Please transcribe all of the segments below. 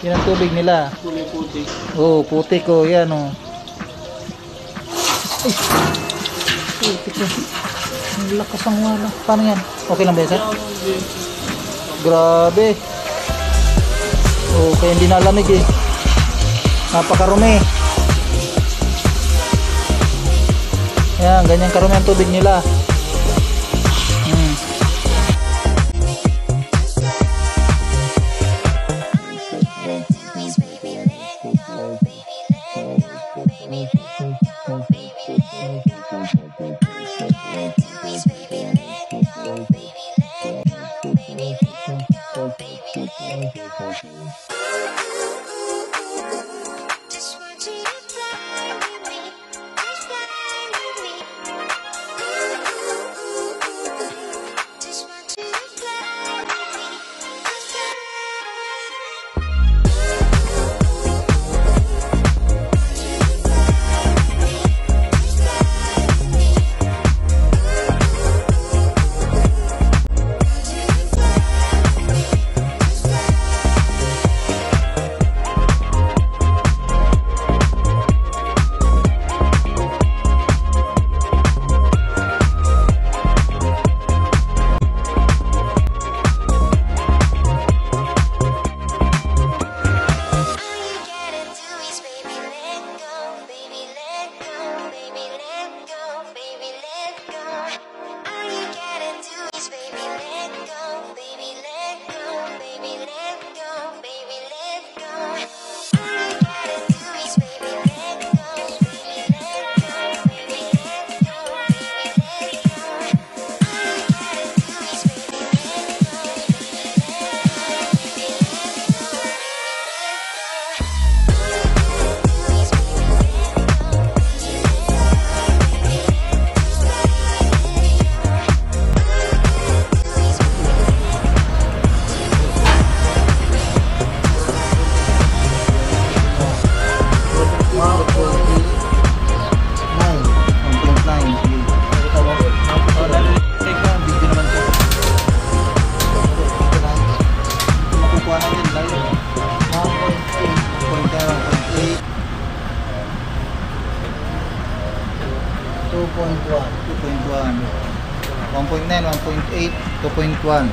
Yan ang tubig nila. Kulay putik. Oh, putik oh, yan oh. Ay, putik oh. Ang lakas ang wala. Paano yan? Okay lang ba yan, sir? Grabe. Oh, kaya hindi nalamig eh. Napakarumi. Yan, ganyan karumi ang tubig nila. .9, 1.8, 2.1.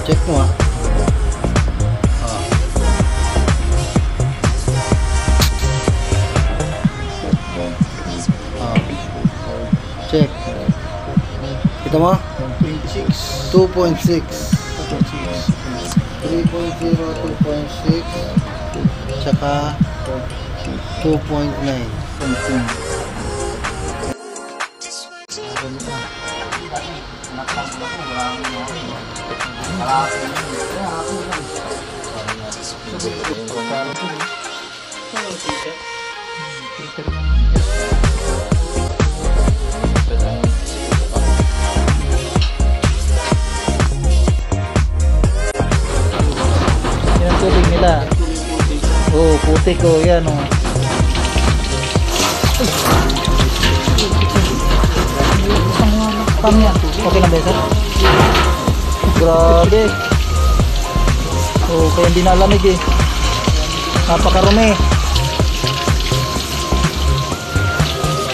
Check mo ah. Check. Kita mo? 2.6. 3.0, 2.6. Tsaka 2.9. Tubig nila. Oh, putik oh, yan oh. Paano yan? Okay lang ba yan, sir? Grabe. Oh, kaya hindi nalamig eh. Napakarumi.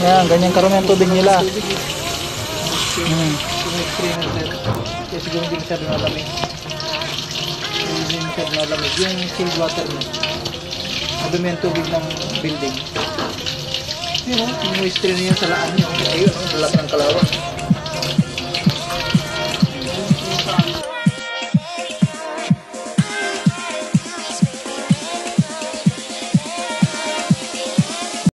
Yan, ganyan karumi ang tubig nila. Kaya siguro hindi masyado nalamig. Malamig yung sealed water mo. Madumi ang tubig ng building. Yun o, yung moisture niya sa laan niya. Ayun, ang lalaki ng kalawang.